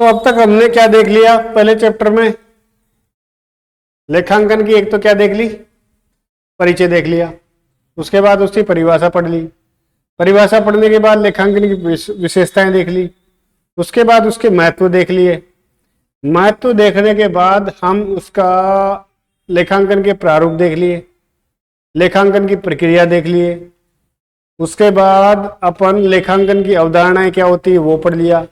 तो अब तक हमने क्या देख लिया पहले चैप्टर में? लेखांकन की एक तो क्या देख ली, परिचय देख लिया, उसके बाद उसकी परिभाषा पढ़ ली, परिभाषा पढ़ने के बाद लेखांकन की विशेषताएं देख ली, उसके बाद उसके महत्व देख लिए, महत्व देखने के बाद हम उसका लेखांकन के प्रारूप देख लिए, लेखांकन की प्रक्रिया देख लिए, उसके बाद अपन लेखांकन की अवधारणाएं क्या होती है वो पढ़ लिया,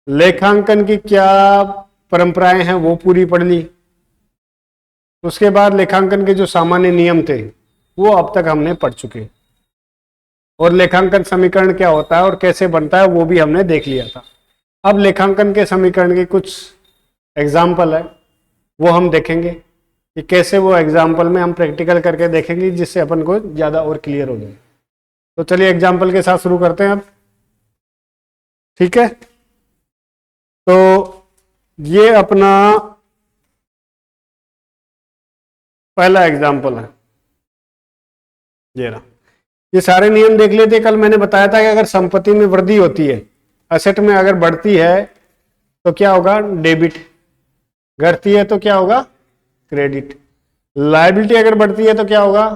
लेखांकन की क्या परंपराएं हैं वो पूरी पढ़ ली, उसके बाद लेखांकन के जो सामान्य नियम थे वो अब तक हमने पढ़ चुके, और लेखांकन समीकरण क्या होता है और कैसे बनता है वो भी हमने देख लिया था। अब लेखांकन के समीकरण के कुछ एग्जाम्पल है वो हम देखेंगे कि कैसे, वो एग्जाम्पल में हम प्रैक्टिकल करके देखेंगे जिससे अपन को ज़्यादा और क्लियर हो जाए। तो चलिए एग्जाम्पल के साथ शुरू करते हैं अब, ठीक है। तो ये अपना पहला एग्जाम्पल है, ये रहा। ये सारे नियम देख लेते। कल मैंने बताया था कि अगर संपत्ति में वृद्धि होती है, असेट में अगर बढ़ती है तो क्या होगा, डेबिट, घटती है तो क्या होगा, क्रेडिट, लायबिलिटी अगर बढ़ती है तो क्या होगा,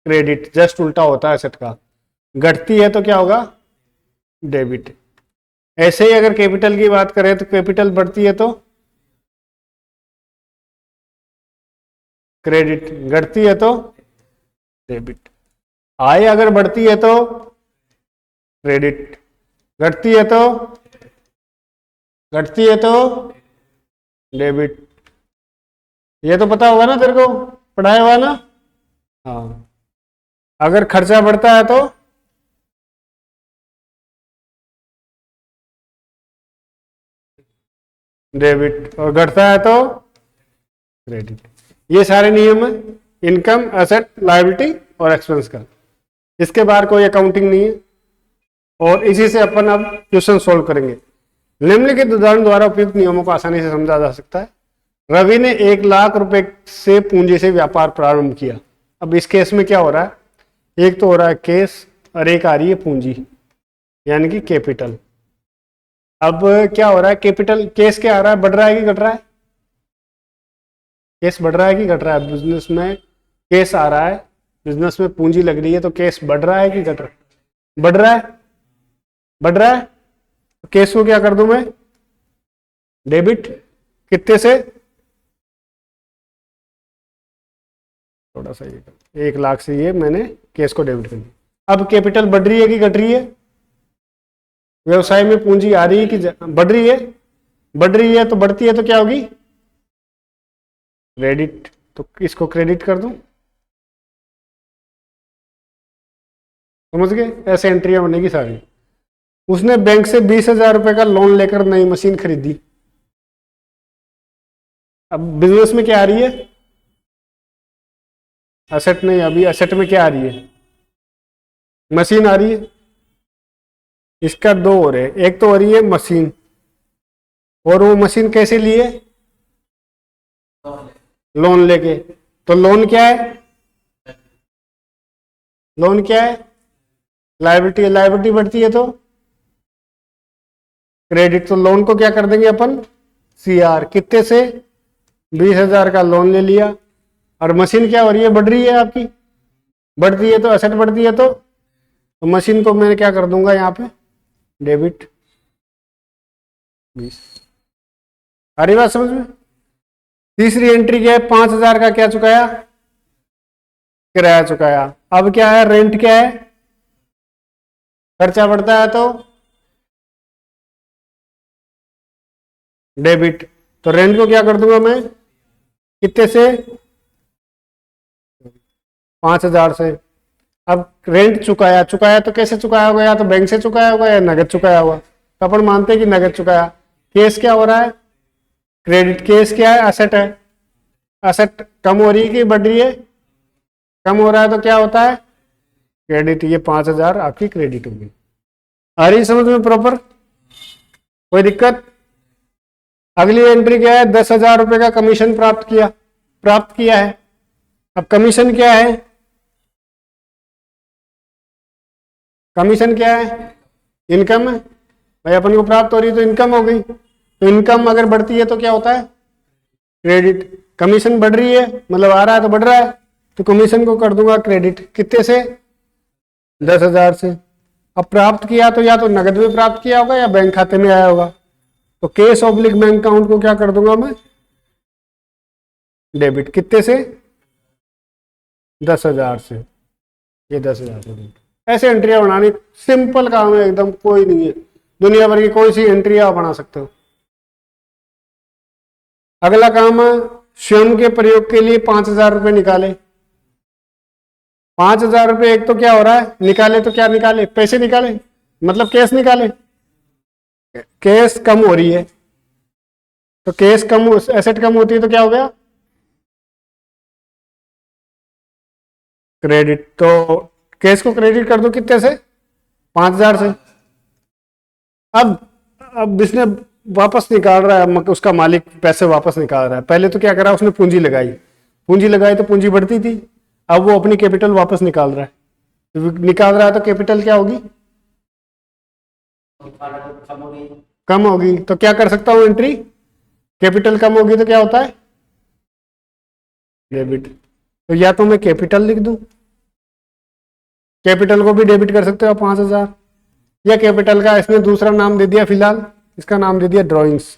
क्रेडिट, जस्ट उल्टा होता है असेट का, घटती है तो क्या होगा, डेबिट। ऐसे ही अगर कैपिटल की बात करें तो कैपिटल बढ़ती है तो क्रेडिट, घटती है तो डेबिट। आय अगर बढ़ती है तो क्रेडिट, घटती है तो डेबिट। ये तो पता होगा ना तेरे को, पढ़ाया हुआ ना। हाँ, अगर खर्चा बढ़ता है तो डेबिट, और घटता है तो क्रेडिट। ये सारे नियम है इनकम, एसेट, लायबिलिटी और एक्सपेंस का। इसके बाहर कोई अकाउंटिंग नहीं है, और इसी से अपन अब क्वेश्चन सोल्व करेंगे। निम्नलिखित उदाहरण द्वारा उपयुक्त नियमों को आसानी से समझा जा सकता है। रवि ने 1,00,000 रुपए से पूंजी से व्यापार प्रारंभ किया। अब इस केस में क्या हो रहा है, एक तो हो रहा है केस और एक आ रही है पूंजी, यानी कि कैपिटल। अब क्या हो रहा है, कैपिटल केस क्या आ रहा है, बढ़ रहा है कि घट रहा है, केस बढ़ रहा है कि घट रहा है। बिजनेस में केस आ रहा है, बिजनेस में पूंजी लग रही है तो केस बढ़ रहा है कि घट रहा है, बढ़ रहा है, बढ़ रहा है। तो केस को क्या कर दूं मैं, डेबिट, कितने से, थोड़ा सा ये 1,00,000 से ये मैंने केस को डेबिट कर दिया। अब कैपिटल बढ़ रही है कि घट रही है, व्यवसाय में पूंजी आ रही है कि बढ़ रही है, बढ़ रही है तो बढ़ती है तो क्या होगी, क्रेडिट, तो इसको क्रेडिट कर दूं। समझ गए, ऐसे एंट्रियां बनेगी सारी। उसने बैंक से 20,000 रुपए का लोन लेकर नई मशीन खरीदी। अब बिजनेस में क्या आ रही है, असेट नहीं, अभी असेट में क्या आ रही है, मशीन आ रही है। इसका दो हो रहे, एक तो हो रही है मशीन, और वो मशीन कैसे ली है, लोन लेके। तो लोन क्या है, लोन क्या है, लायबिलिटी है, लायबिलिटी बढ़ती है तो क्रेडिट। तो लोन को क्या कर देंगे अपन, सीआर, कितने से, 20,000 का लोन ले लिया। और मशीन क्या हो रही है, बढ़ रही है आपकी, बढ़ती है तो असेट बढ़ती है तो मशीन को मैं क्या कर दूंगा यहाँ पे, डेबिट 20। आ रही बात समझ में। तीसरी एंट्री क्या है, 5,000 का क्या चुकाया, किराया चुकाया। अब क्या है, रेंट क्या है, खर्चा बढ़ता है तो डेबिट। तो रेंट को क्या कर दूंगा मैं, कितने से, 5,000 से। अब रेंट चुकाया, चुकाया तो कैसे चुकाया होगा, या तो बैंक से चुकाया होगा या नगद चुकाया होगा। तो अपन मानते हैं कि नगद चुकाया। केस क्या हो रहा है, क्रेडिट। केस क्या है, असेट है, असेट कम हो रही है कि बढ़ रही है, कम हो रहा है तो क्या होता है, क्रेडिट। ये 5,000 आपकी क्रेडिट होगी। आ रही समझ में प्रॉपर, कोई दिक्कत। अगली एंट्री क्या है, 10,000 रुपए का कमीशन प्राप्त किया है। अब कमीशन क्या है, कमीशन क्या है, इनकम है। भाई अपन को प्राप्त हो रही है तो इनकम हो गई, तो इनकम अगर बढ़ती है तो क्या होता है, क्रेडिट। कमीशन बढ़ रही है मतलब आ रहा है तो बढ़ रहा है, तो कमीशन को कर दूंगा क्रेडिट, कितने से, 10,000 से। अब प्राप्त किया तो या तो नगद में प्राप्त किया होगा या बैंक खाते में आया होगा, तो कैश ऑब्लिक बैंक अकाउंट को क्या कर दूंगा मैं, डेबिट, कितने से, 10,000 से। ये 10,000 से ऐसे एंट्रियां बनानी, सिंपल काम है एकदम, कोई नहीं है, दुनिया भर की कोई सी एंट्री आप बना सकते हो। अगला काम है स्वयं के प्रयोग के लिए 5,000 रुपए निकाले। 5,000 रुपए एक तो क्या हो रहा है, निकाले तो क्या निकाले, पैसे निकाले, मतलब कैश निकाले, कैश कम हो रही है, तो कैश कम, एसेट कम होती है तो क्या हो गया, क्रेडिट। तो कैश को क्रेडिट कर दो कितने से, 5,000 से। अब इसने वापस निकाल रहा है, उसका मालिक पैसे वापस निकाल रहा है। पहले तो क्या करा उसने, पूंजी लगाई, पूंजी लगाई तो पूंजी बढ़ती थी, अब वो अपनी कैपिटल वापस निकाल रहा है, तो निकाल रहा है तो कैपिटल क्या होगी, कम होगी। तो क्या कर सकता हूं एंट्री, कैपिटल कम होगी तो क्या होता है, डेबिट। तो या तो मैं कैपिटल लिख दूं, कैपिटल को भी डेबिट कर सकते हो 5,000, या कैपिटल का इसने दूसरा नाम दे दिया, फिलहाल इसका नाम दे दिया ड्रॉइंग्स।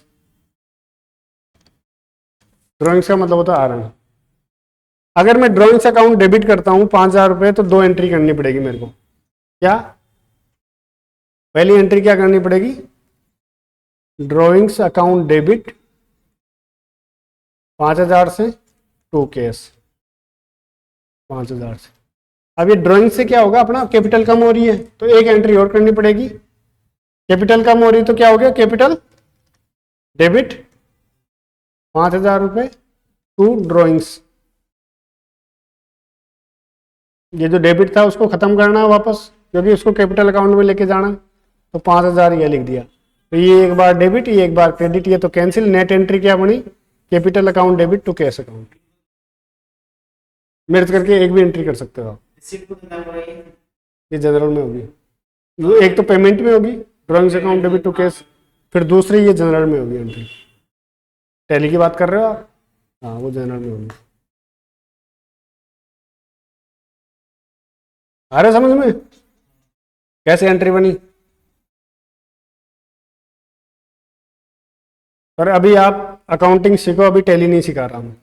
ड्रॉइंग्स का मतलब होता है आरन। अगर मैं ड्रॉइंग्स अकाउंट डेबिट करता हूं 5,000 रुपए, तो 2 एंट्री करनी पड़ेगी मेरे को। क्या, पहली एंट्री क्या करनी पड़ेगी, ड्रॉइंग्स अकाउंट डेबिट 5,000 से टू कैश 5,000 से। अब ये ड्राइंग से क्या होगा, अपना कैपिटल कम हो रही है तो एक एंट्री और करनी पड़ेगी, कैपिटल कम हो रही तो क्या हो गया, कैपिटल डेबिट 5,000 रुपए टू ड्रॉइंग्स। ये जो डेबिट था उसको खत्म करना है वापस, क्योंकि उसको कैपिटल अकाउंट में लेके जाना, तो 5,000 ये लिख दिया। तो ये एक बार डेबिट, ये एक बार क्रेडिट, ये तो कैंसिल। नेट एंट्री क्या बनी, capital account debit to cash account. Merge करके एक भी एंट्री कर सकते हो आप। ये जनरल में होगी, वो एक तो पेमेंट में होगी, drawings account debit to cash, फिर दूसरी ये जनरल में होगी एंट्री। टैली की बात कर रहे हो आप, हाँ वो जनरल में होगी। आ रहा समझ में कैसे एंट्री बनी। पर अभी आप अकाउंटिंग सीखो, अभी टैली नहीं सिखा रहा हूँ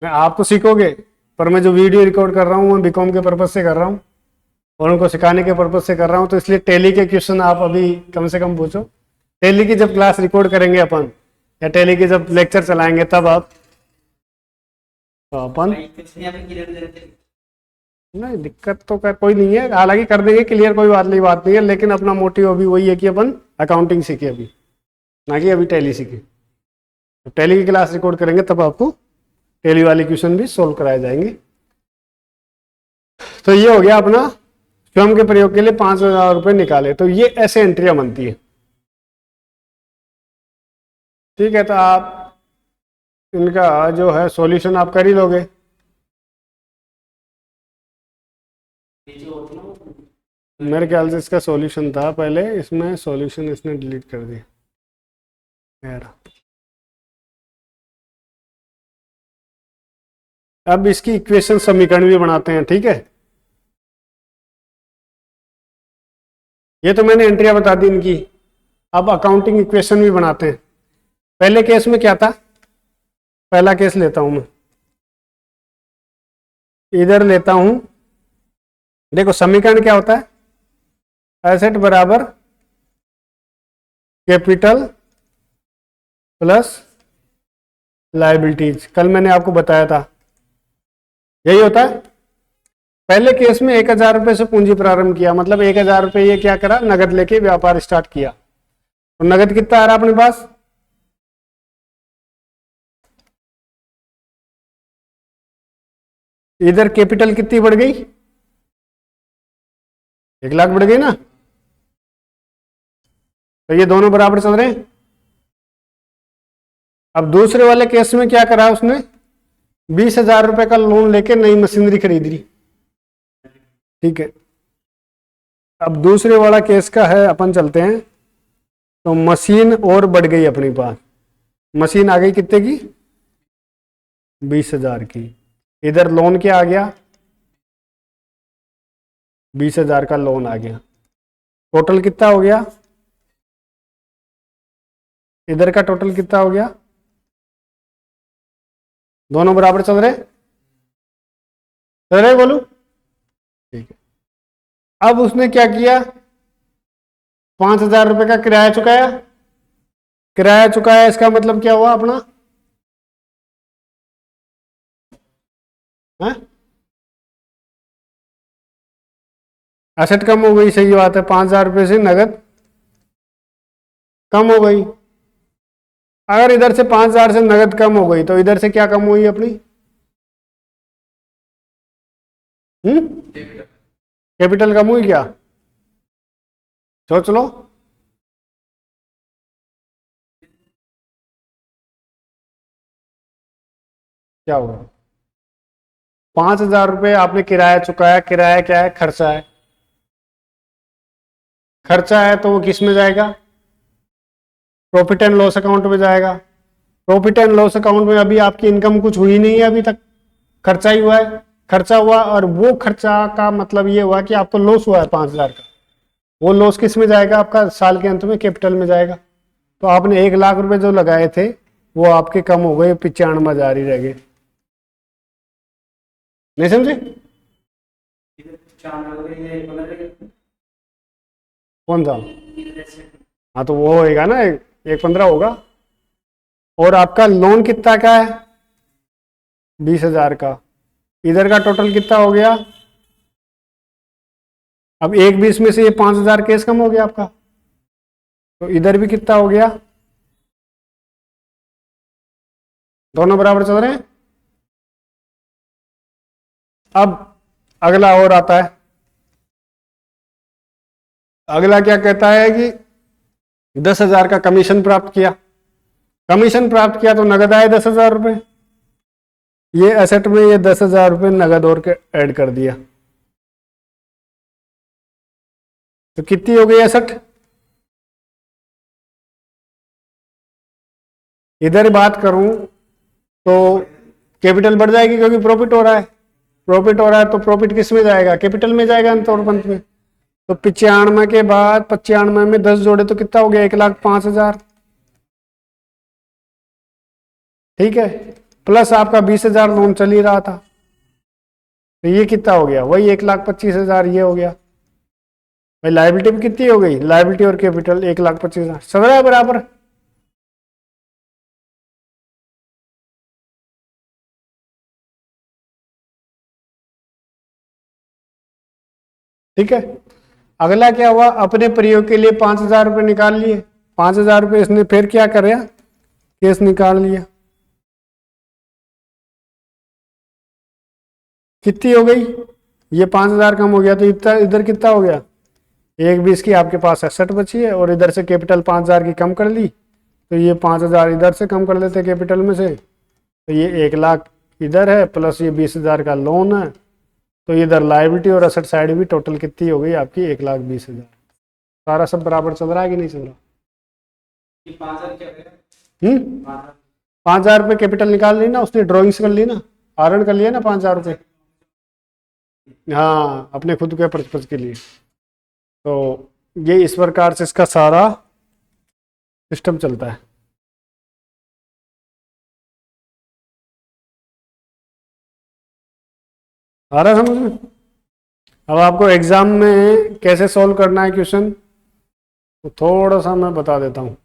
मैं। आप तो सीखोगे, पर मैं जो वीडियो रिकॉर्ड कर रहा हूँ मैं बीकॉम के पर्पज से कर रहा हूँ और उनको सिखाने के पर्पज से कर रहा हूँ, तो इसलिए टैली के क्वेश्चन आप अभी कम से कम पूछो। टैली की जब क्लास रिकॉर्ड करेंगे अपन, या टैली के जब लेक्चर चलाएंगे तब आप, तो अपन नहीं, दिक्कत तो कोई नहीं है, हालांकि कर देंगे क्लियर, कोई बात नहीं है, लेकिन अपना मोटिव अभी वही है कि अपन अकाउंटिंग सीखे अभी, ना कि अभी टैली सीखे। तो टैली की क्लास रिकॉर्ड करेंगे तब आपको टैली वाले क्वेश्चन भी सोल्व कराए जाएंगे। तो ये हो गया अपना स्वयं के प्रयोग के लिए 5,000 रुपए निकाले, तो ये ऐसे एंट्रियां बनती है। ठीक है, तो आप इनका जो है सॉल्यूशन आप कर ही लोगे। मेरे ख्याल से इसका सॉल्यूशन था पहले, इसमें सॉल्यूशन इसने डिलीट कर दिया यार। अब इसकी इक्वेशन समीकरण भी बनाते हैं, ठीक है। ये तो मैंने एंट्रियां बता दी इनकी, अब अकाउंटिंग इक्वेशन भी बनाते हैं। पहले केस में क्या था, पहला केस लेता हूं मैं, इधर लेता हूं, देखो समीकरण क्या होता है, एसेट बराबर कैपिटल प्लस लायबिलिटीज। कल मैंने आपको बताया था यही होता है। पहले केस में 1,000 रुपए से पूंजी प्रारंभ किया, मतलब 1,000 रुपए ये क्या करा, नगद लेके व्यापार स्टार्ट किया। और नगद कितना आ रहा अपने पास, इधर कैपिटल कितनी बढ़ गई, 1,00,000 बढ़ गई ना। तो ये दोनों बराबर चल रहे हैं। अब दूसरे वाले केस में क्या करा उसने, 20,000 रुपए का लोन लेके नई मशीनरी खरीद ली, ठीक है। अब दूसरे वाला केस का है, अपन चलते हैं। तो मशीन और बढ़ गई अपनी पास, मशीन आ गई कितने की, 20,000 की। इधर लोन क्या आ गया, 20,000 का लोन आ गया। टोटल कितना हो गया, इधर का टोटल कितना हो गया, दोनों बराबर चल रहे बोलू, ठीक है। अब उसने क्या किया, 5,000 रुपए का किराया चुकाया। किराया चुकाया इसका मतलब क्या हुआ अपना, एसेट कम हो गई, सही बात है, 5,000 रुपए से नगद कम हो गई। अगर इधर से 5,000 से नगद कम हो गई तो इधर से क्या कम हुई अपनी, कैपिटल कम हुई क्या, सोच लो। क्या हुआ, 5,000 रुपये आपने किराया चुकाया। किराया क्या है, खर्चा है। खर्चा है तो वो किस में जाएगा, प्रॉफिट एंड लॉस अकाउंट में जाएगा। प्रॉफिट एंड लॉस अकाउंट में अभी आपकी इनकम कुछ हुई नहीं है अभी तक, खर्चा ही हुआ है। खर्चा हुआ और वो खर्चा का मतलब ये हुआ कि आपको लॉस हुआ है 5,000 का। वो लॉस किस में जाएगा आपका, साल के अंत में कैपिटल में जाएगा। तो आपने 1,00,000 रुपए जो लगाए थे वो आपके कम हो गए, 95,000 ही रह गए। नहीं समझे, कौन था, हाँ तो वो होएगा ना, 1,15 होगा। और आपका लोन कितना का है, 20,000 का। इधर का टोटल कितना हो गया, अब 1,20 में से ये 5,000 केस कम हो गया आपका, तो इधर भी कितना हो गया, दोनों बराबर चल रहे हैं। अब अगला और आता है, अगला क्या कहता है कि 10,000 का कमीशन प्राप्त किया। कमीशन प्राप्त किया तो नगद आए 10,000 रुपए। ये एसेट में ये 10,000 रुपए नगद और के ऐड कर दिया, तो कितनी हो गई एसेट। इधर बात करूं तो कैपिटल बढ़ जाएगी क्योंकि प्रॉफिट हो रहा है। प्रॉफिट हो रहा है तो प्रॉफिट किस में जाएगा, कैपिटल में जाएगा अंत और पंत में। तो 95 के बाद 95 में 10 जोड़े तो कितना हो गया, 1,05,000, ठीक है। प्लस आपका 20,000 लोन चल ही रहा था, तो ये कितना हो गया, वही 1,25,000 ये हो गया। भाई लायबिलिटी भी कितनी हो गई, लायबिलिटी और कैपिटल 1,25,000 चल रहा है बराबर। ठीक है। अगला क्या हुआ, अपने प्रयोग के लिए 5,000 रुपये निकाल लिए। 5,000 रुपये इसने फिर क्या कर, केस निकाल लिया। कितनी हो गई, ये 5,000 कम हो गया तो इतना इधर कितना हो गया, 1,20 की आपके पास एसेट बची है और इधर से कैपिटल 5,000 की कम कर ली, तो ये 5,000 इधर से कम कर लेते कैपिटल में से, तो ये 1,00,000 इधर है प्लस ये 20,000 का लोन है, तो इधर लायबिलिटी और एसेट साइड भी टोटल कितनी हो गई आपकी, 1,20,000। सारा सब बराबर चल रहा है कि नहीं चल रहा। 5,000 रुपये कैपिटल निकाल ली ना उसने, ड्रॉइंग्स कर ली ना, आहरण कर लिया ना 5,000 रुपये, हाँ अपने खुद के पर्पज के लिए। तो ये इस प्रकार से इसका सारा सिस्टम चलता है। आ रहा है समझ में। अब आपको एग्जाम में कैसे सॉल्व करना है क्वेश्चन, तो थोड़ा सा मैं बता देता हूँ।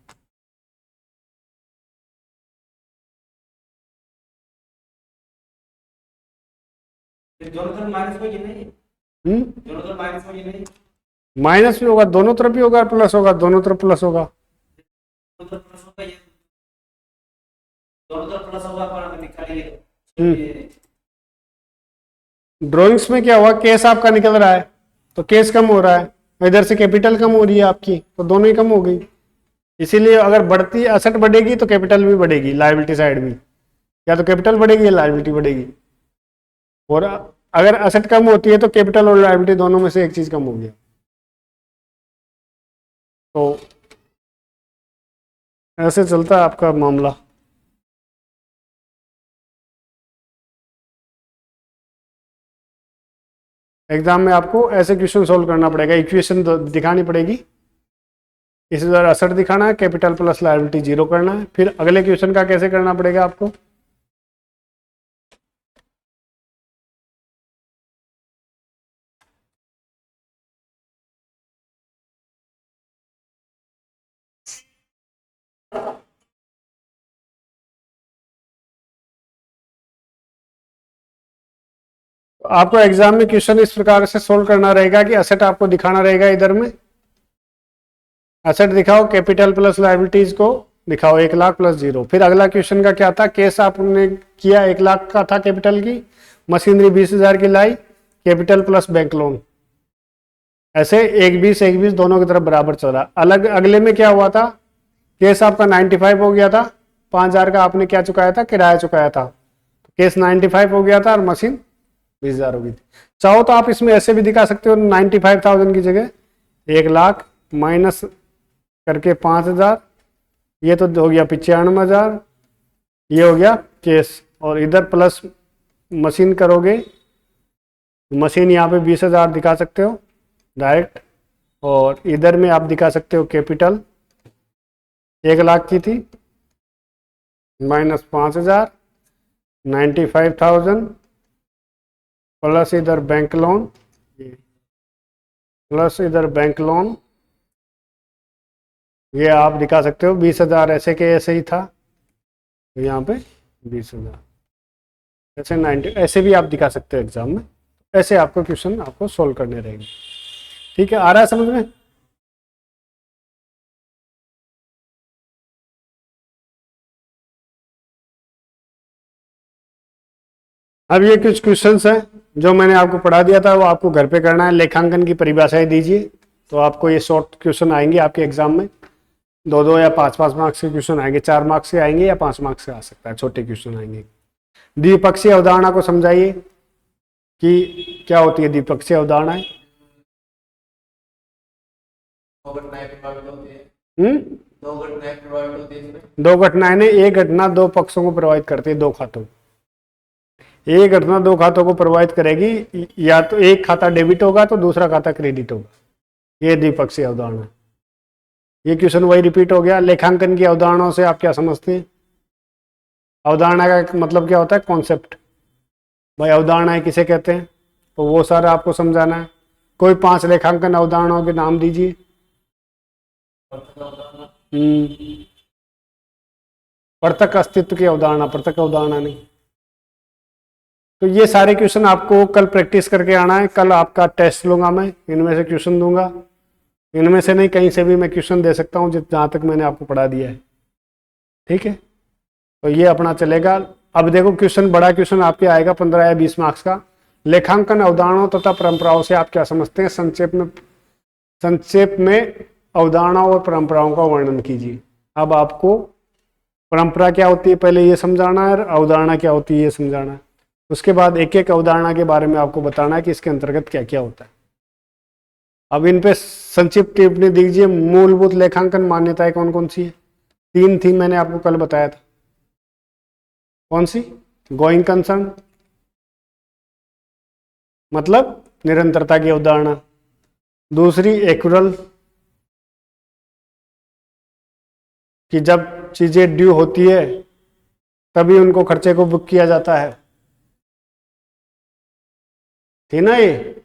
माइनस भी होगा, दोनों तरफ भी होगा, प्लस होगा, दोनों तरफ प्लस होगा। ड्रॉइंग्स में क्या हुआ, केस आपका निकल रहा है तो केस कम हो रहा है, इधर से कैपिटल कम हो रही है आपकी, तो दोनों ही कम हो गई। इसीलिए अगर बढ़ती एसेट बढ़ेगी तो कैपिटल भी बढ़ेगी, लायबिलिटी साइड भी, या तो कैपिटल बढ़ेगी या लायबिलिटी बढ़ेगी। और अगर एसेट कम होती है तो कैपिटल और लायबिलिटी दोनों में से एक चीज कम होगी। तो ऐसे चलता है आपका मामला। एग्जाम में आपको ऐसे क्वेश्चन सोल्व करना पड़ेगा, इक्वेशन दिखानी पड़ेगी, इस बार असर दिखाना है, कैपिटल प्लस लायबिलिटी जीरो करना है, फिर अगले क्वेश्चन का कैसे करना पड़ेगा आपको, आपको एग्जाम में क्वेश्चन इस प्रकार से सोल्व करना रहेगा कि असेट आपको दिखाना रहेगा, इधर में असेट दिखाओ, कैपिटल प्लस लायबिलिटीज को दिखाओ 1,00,000 प्लस जीरो। फिर अगला क्वेश्चन का क्या था, केस आपने किया 1,00,000 का था कैपिटल की, मशीनरी 20,000 की लाई, कैपिटल प्लस बैंक लोन, ऐसे 1,20 दोनों की तरफ बराबर चला। अलग अगले में क्या हुआ था, केस आपका 95 हो गया था, 5,000 का आपने क्या चुकाया था, किराया चुकाया था, केस 95 हो गया था और मशीन 20,000 हो गई थी। चाहो तो आप इसमें ऐसे भी दिखा सकते हो, 95,000 की जगह 1,00,000 माइनस करके 5,000, ये तो हो गया 95,000, ये हो गया केस, और इधर प्लस मशीन करोगे, मशीन यहाँ पे 20,000 दिखा सकते हो डायरेक्ट, और इधर में आप दिखा सकते हो कैपिटल 1,00,000 की थी माइनस 5,000, 95,000 प्लस इधर बैंक लोन, प्लस इधर बैंक लोन, ये आप दिखा सकते हो 20,000 ऐसे के ऐसे ही था, तो यहाँ पे 20,000 ऐसे 90, ऐसे भी आप दिखा सकते हो एग्जाम में। ऐसे आपको क्वेश्चन आपको सोल्व करने रहेंगे। ठीक है, आ रहा है समझ में? अब ये कुछ क्वेश्चंस हैं जो मैंने आपको पढ़ा दिया था, वो आपको घर पे करना है। लेखांकन की परिभाषाएं दीजिए, तो आपको ये शॉर्ट क्वेश्चन आएंगे आपके एग्जाम में, 2-2 या 5-5 मार्क्स के क्वेश्चन आएंगे, 4 मार्क्स के आएंगे या 5 मार्क्स के आ सकता है, छोटे क्वेश्चन आएंगे। द्विपक्षीय अवधारणा को समझाइए कि क्या होती है द्विपक्षीय अवधारणाएं। दो घटनाएं ने, एक घटना दो पक्षों को प्रभावित करती है, दो खातों, एक घटना दो खातों को प्रभावित करेगी, या तो एक खाता डेबिट होगा तो दूसरा खाता क्रेडिट होगा, ये द्विपक्षीय अवधारणा। ये क्वेश्चन वही रिपीट हो गया। लेखांकन की अवधारणाओं से आप क्या समझते हैं? अवधारणा का मतलब क्या होता है, कॉन्सेप्ट। भाई अवधारणाएं किसे कहते हैं, तो वो सारा आपको समझाना है। कोई 5 लेखांकन अवधारणाओं के नाम दीजिए। पृथक अस्तित्व की अवधारणा, पृथक अवधारणा नहीं। तो ये सारे क्वेश्चन आपको कल प्रैक्टिस करके आना है। कल आपका टेस्ट लूंगा मैं, इनमें से क्वेश्चन दूंगा, इनमें से नहीं कहीं से भी मैं क्वेश्चन दे सकता हूँ जहाँ तक मैंने आपको पढ़ा दिया है। ठीक है, तो ये अपना चलेगा। अब देखो क्वेश्चन, बड़ा क्वेश्चन आपके आएगा 15 या 20 मार्क्स का। लेखांकन अवधारणाओं तथा परंपराओं से आप क्या समझते हैं, संक्षेप में अवधारणाओं और परंपराओं का वर्णन कीजिए। अब आपको परंपरा क्या होती है पहले ये समझाना है, और अवधारणा क्या होती है ये समझाना है। उसके बाद एक एक अवधारणा के बारे में आपको बताना है कि इसके अंतर्गत क्या क्या होता है। अब इन पे संक्षिप्त टिप्पणी दीजिए। मूलभूत लेखांकन मान्यताएं कौन कौन सी है? 3 थी, मैंने आपको कल बताया था। कौन सी? गोइंग कंसर्न, मतलब निरंतरता की अवधारणा। दूसरी एक्यूरल, कि जब चीजें ड्यू होती है तभी उनको खर्चे को बुक किया जाता है, थी ना ये।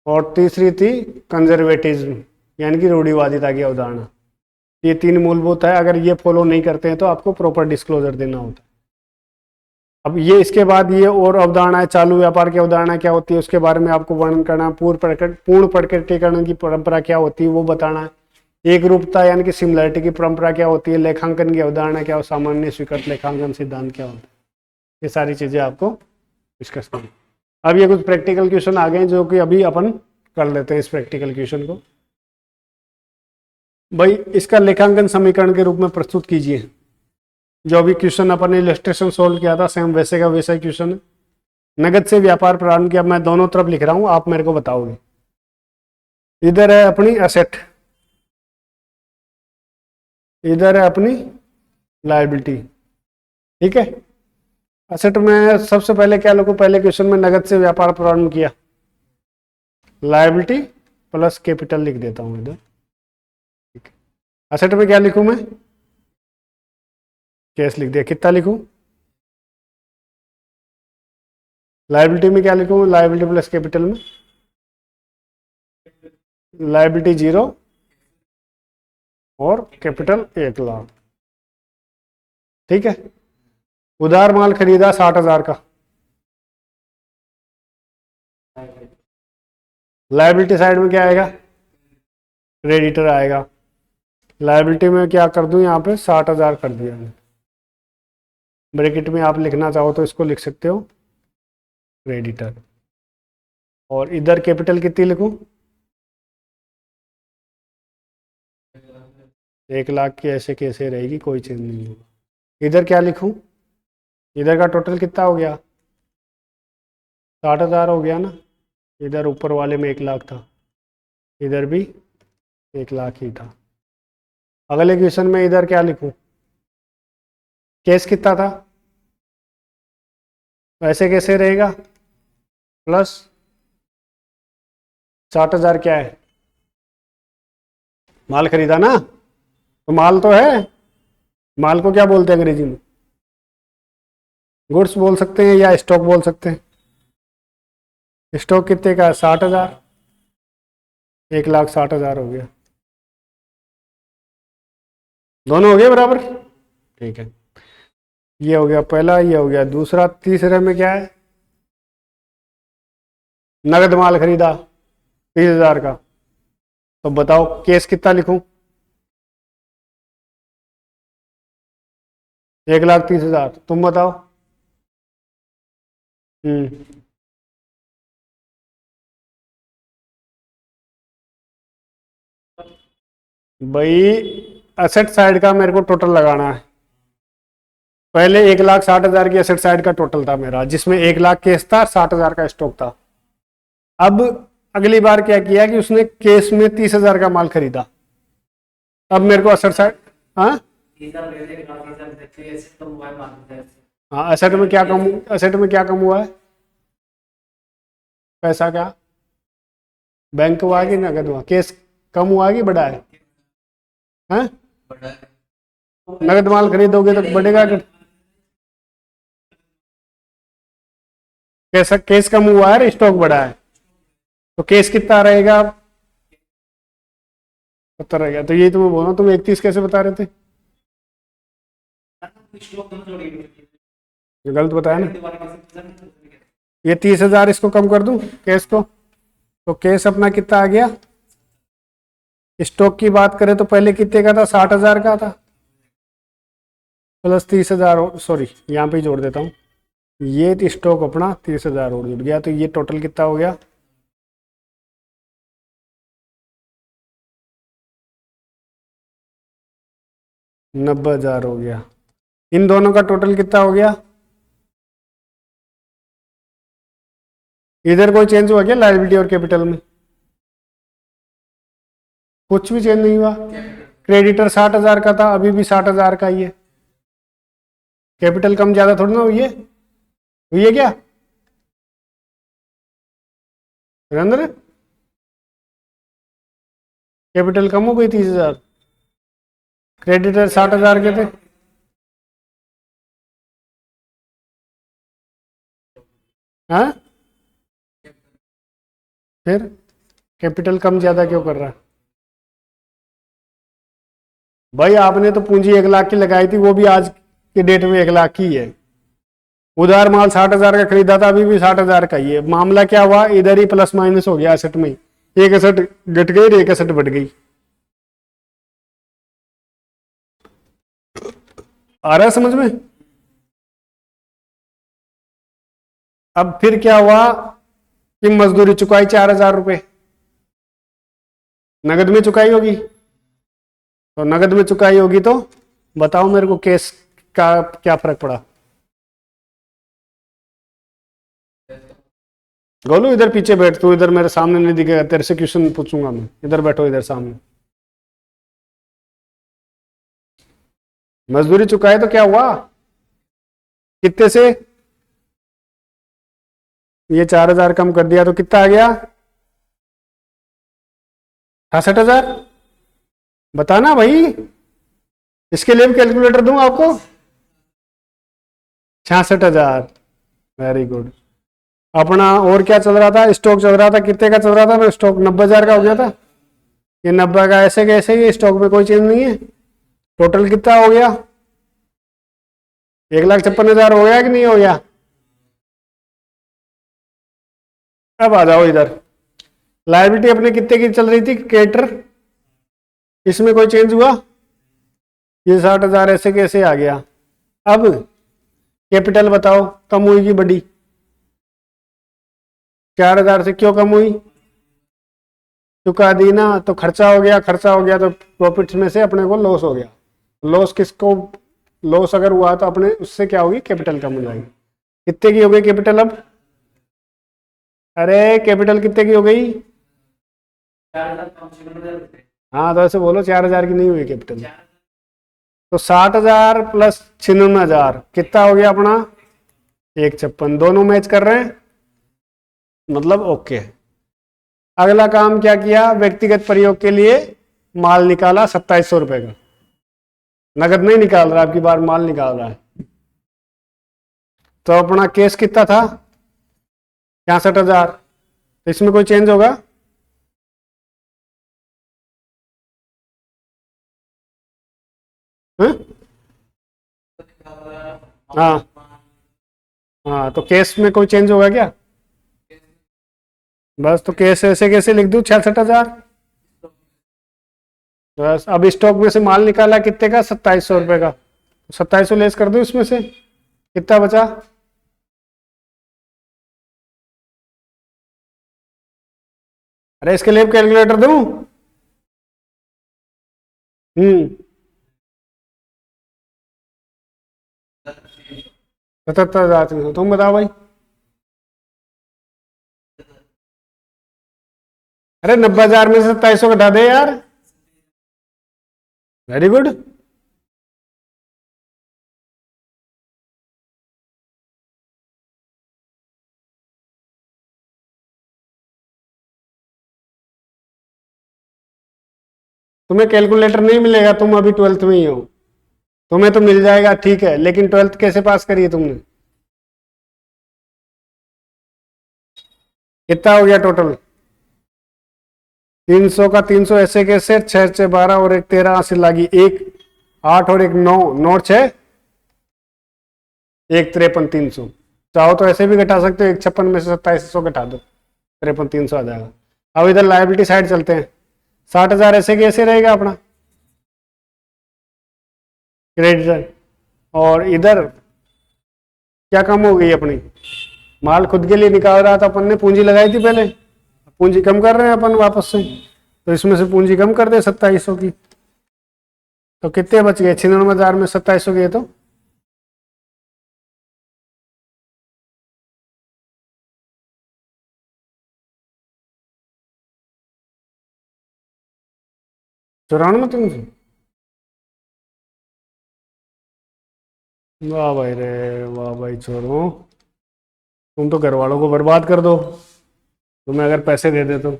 और तीसरी थी कंजर्वेटिज्म, यानी कि रूढ़िवादिता की अवधारणा। ये 3 मूलभूत है, अगर ये फॉलो नहीं करते हैं तो आपको प्रॉपर डिस्क्लोजर देना होता है। अब ये इसके बाद ये और अवधारणाएं, चालू व्यापार की अवधारणा क्या होती है उसके बारे में आपको वर्णन करना, पूर्ण प्रकटीकरण की परंपरा क्या होती है वो बताना है, एक रूपता यानी कि सिमिलरिटी की परंपरा क्या होती है, लेखांकन की अवधारणा क्या हो, सामान्य स्वीकृत लेखांकन सिद्धांत क्या होता है, ये सारी चीजें आपको डिस्कस करनी। अब ये कुछ प्रैक्टिकल क्वेश्चन आ गए जो कि अभी अपन कर लेते हैं इस प्रैक्टिकल क्वेश्चन को। भाई इसका लेखांकन समीकरण के रूप में प्रस्तुत कीजिए। जो अभी क्वेश्चन अपन ने इलस्ट्रेशन सोल्व किया था सेम वैसे का वैसा क्वेश्चन है। नगद से व्यापार प्रारंभ किया, मैं दोनों तरफ लिख रहा हूं, आप मेरे को बताओगे। इधर है अपनी असेट, इधर है अपनी लायबिलिटी। ठीक है, असेट में सबसे पहले क्या लिखूं, पहले क्वेश्चन में नगद से व्यापार प्रारंभ किया, लायबिलिटी प्लस कैपिटल लिख देता हूं इधर। ठीक है, असेट में क्या लिखूं मैं, कैश लिख दिया। कितना लिखूं, लायबिलिटी में क्या लिखूं, लायबिलिटी प्लस कैपिटल में लायबिलिटी 0 और कैपिटल 1,00,000। ठीक है, उधार माल खरीदा 60,000 का, लायबिलिटी साइड में क्या आएगा, क्रेडिटर आएगा। लायबिलिटी में क्या कर दूं, यहाँ पे 60,000 कर दिया। ब्रैकेट में आप लिखना चाहो तो इसको लिख सकते हो क्रेडिटर। और इधर कैपिटल कितनी लिखूं, 1,00,000 की ऐसे कैसे रहेगी, कोई चेंज नहीं होगा। इधर क्या लिखूं, इधर का टोटल कितना हो गया, 60,000 हो गया ना। इधर ऊपर वाले में 1,00,000 था, इधर भी 1,00,000 ही था। अगले क्वेश्चन में इधर क्या लिखूं, कैश कितना था, ऐसे कैसे रहेगा, प्लस 60,000 क्या है, माल खरीदा ना, तो माल तो है, माल को क्या बोलते हैं अंग्रेजी में, गुड्स बोल सकते हैं या स्टॉक बोल सकते हैं। स्टॉक कितने का, 60,000, 1,60,000 हो गया, दोनों हो गए बराबर। ठीक है, ये हो गया पहला, ये हो गया दूसरा। तीसरे में क्या है, नगद माल खरीदा 30,000 का, तो बताओ केस कितना लिखूं, 1,30,000, तुम बताओ। भाई असेट साइड का मेरे को टोटल लगाना है। पहले 1,60,000 की असेट साइड का टोटल था मेरा, जिसमें 1,00,000 केस था, 60,000 का स्टॉक था। अब अगली बार क्या किया कि उसने केस में 30,000 का माल खरीदा। अब मेरे को असेट साइड, हाँ हाँ, असेट में क्या कम, असेट में क्या कम हुआ है, पैसा क्या, बैंक हुआ कि नगद हुआ, केस कम हुआ कि बढ़ा है, हैं? नगद माल खरीदोगे तो बढ़ेगा कि, कैसा केस कम हुआ है, स्टॉक बढ़ा है, तो केस कितना रहेगा, 70 रहेगा। तो यही तुम्हें बोल रहा हूँ, तुम 31 कैसे बता रहे थे, गलत बताया ना। ये 30,000 इसको कम कर दूं केस को, तो केस अपना कितना आ गया। स्टॉक की बात करें तो पहले कितने का था, 60,000 का था, प्लस 30,000, सॉरी यहाँ पे जोड़ देता हूँ, ये स्टॉक अपना 30,000 और जुड़ गया, तो ये टोटल कितना हो गया, 90,000 हो गया। इन दोनों का टोटल कितना हो गया, इधर कोई चेंज हुआ क्या लायबिलिटी और कैपिटल में, कुछ भी चेंज नहीं हुआ। क्रेडिटर 60,000 का था, अभी भी 60,000 का ही है, कैपिटल कम ज्यादा थोड़ी ना हुई है क्या वीरेंद्र, कैपिटल कम हो गई 30,000, क्रेडिटर 60,000 के थे, हाँ फिर कैपिटल कम ज्यादा क्यों कर रहा है भाई, आपने तो पूंजी 1,00,000 की लगाई थी, वो भी आज के डेट में 1,00,000 की है। उधार माल 60,000 का खरीदा था, अभी भी 60,000 का ही है। मामला क्या हुआ, इधर ही प्लस माइनस हो गया एसेट में, एक एसेट घट गई और एक एसेट बढ़ गई। आ रहा है समझ में। अब फिर क्या हुआ कि मजदूरी चुकाई 4,000 रुपए, नगद में चुकाई होगी, तो नगद में चुकाई होगी तो बताओ मेरे को केस का क्या फर्क पड़ा। गोलू इधर पीछे बैठ, तू इधर मेरे सामने नहीं दिखेगा, तेरे से क्वेश्चन पूछूंगा मैं, इधर बैठो इधर सामने। मजदूरी चुकाए तो क्या हुआ, कितने से, ये 4,000 कम कर दिया तो कितना आ गया, 68,000। बताना भाई, इसके लिए भी कैलकुलेटर दूं आपको, 66,000। Very good. अपना और क्या चल रहा था, स्टॉक चल रहा था, कितने का चल रहा था ना स्टॉक, 90,000 का हो गया था। ये 90 का ऐसे कैसे, ये स्टॉक में कोई चेंज नहीं है। टोटल कितना हो गया, 1,56,000 हो गया कि नहीं हो गया। अब आ जाओ इधर, लायबिलिटी अपने कितने की चल रही थी क्रेडिटर, इसमें कोई चेंज हुआ, ये 60,000 ऐसे कैसे आ गया। अब कैपिटल बताओ, कम हुई कि बढ़ी, 4,000 से क्यों कम हुई, चुका दी ना, तो खर्चा हो गया, खर्चा हो गया तो प्रॉफिट में से अपने को लॉस हो गया। लॉस किसको, लॉस अगर हुआ तो अपने उससे क्या होगी, कैपिटल कम हो जाएगी। कितने की हो गई कैपिटल अब, अरे कैपिटल कितने की हो गई, हाँ तो ऐसे बोलो, 4,000 की नहीं हुई कैपिटल। तो 60,000 प्लस 96,000 कितना हो गया अपना, 156, दोनों मैच कर रहे हैं, मतलब ओके। अगला काम क्या किया, व्यक्तिगत प्रयोग के लिए माल निकाला 2,700 रुपए का, नगद नहीं निकाल रहा, आपकी बार माल निकाल रहा है। तो अपना केस कितना था, 66,000, तो इसमें कोई चेंज होगा, हाँ हाँ हाँ, तो केस में कोई चेंज होगा क्या, बस तो केस ऐसे कैसे लिख दूं, 66,000। बस अब स्टॉक में से माल निकाला कितने का, 2,700 रुपए का, 2,700 लेस कर दो इसमें से, कितना बचा, अरे इसके लिए कैलकुलेटर दूं, 77,000, तुम बताओ भाई। अरे 90,000 में से 2,700 घटा दे यार, वेरी गुड। तुम्हें कैलकुलेटर नहीं मिलेगा, तुम अभी 12th में ही हो, तुम्हें तो मिल जाएगा ठीक है, लेकिन 12th कैसे पास करी है तुमने, कितना हो गया टोटल, 300 का 300 ऐसे कैसे, 6 6 12 और एक 13 से लागी, एक 8 और एक 9, 9 6, एक 53,300। चाहो तो ऐसे भी घटा सकते हो, 156 में से 2,700 घटा दो, 53,300 आ जाएगा। अब इधर लायबिलिटी साइड चलते हैं, 60,000 ऐसे कैसे रहेगा अपना क्रेडिटर, और इधर क्या कम हो गई अपनी, माल खुद के लिए निकाल रहा था अपन ने, पूंजी लगाई थी पहले, पूंजी कम कर रहे हैं अपन वापस से, तो इसमें से पूंजी कम कर दे 2,700 की, तो कितने बच गए, 96,000 में 2,700 गए तो 94,300। वाह भाई रे, वाह भाई छोरो, तुम तो घर वालों को बर्बाद कर दो, तुम्हें अगर पैसे दे दे तो,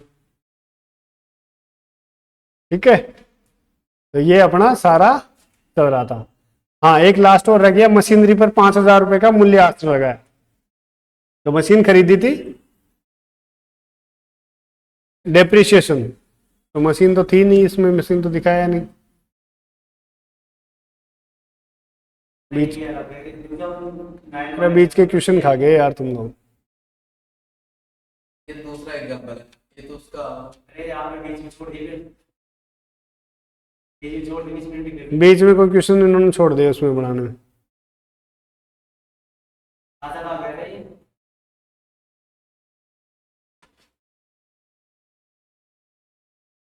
ठीक है। तो ये अपना सारा चल रहा था। हाँ एक लास्ट और रह गया, मशीनरी पर 5,000 रुपए का मूल्यह्रास लगाया, तो मशीन खरीदी थी, डेप्रिसिएशन, तो मशीन तो थी नहीं इसमें, मशीन तो दिखाया नहीं, बीच, अरे बीच के क्वेश्चन खा गए यार तुम लोग। ये दूसरा एग्जांपल है, ये तो उसका। अरे यार बीच में छोड़ दिए, बीच में कोई क्वेश्चन इन्होंने छोड़ दिया उसमें बनाने में,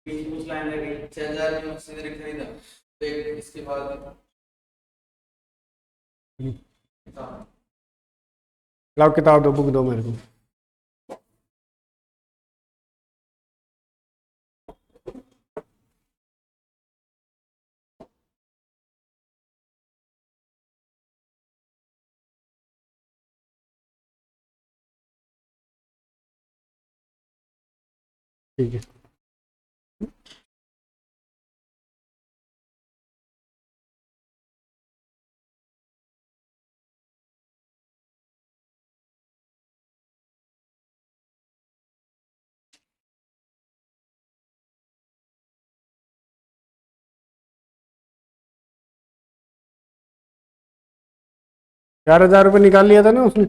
कुछ लाइन रह गई, 6,000 में मशीनरी खरीदा, तो एक इसके बाद लाओ किताब दो, बुक दो मेरे को। ठीक है। ₹4,000 निकाल लिया था ना उसने,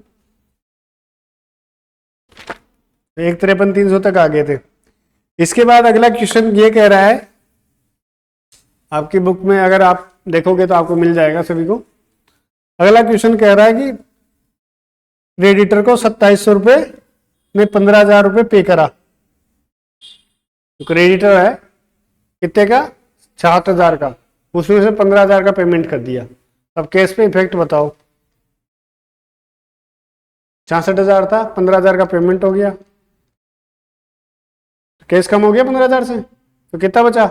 1,53,300 तक आ गए थे। इसके बाद अगला क्वेश्चन ये कह रहा है, आपकी बुक में अगर आप देखोगे तो आपको मिल जाएगा सभी को। अगला क्वेश्चन कह रहा है कि क्रेडिटर को 2,700 में 15,000 पे करा। तो क्रेडिटर है कितने का, 66,000 का, उसमें से 15,000 का पेमेंट कर दिया। अब केस पे इफेक्ट बताओ। 66,000 था, 15,000 का पेमेंट हो गया, तो केस कम हो गया 15,000 से, तो कितना बचा,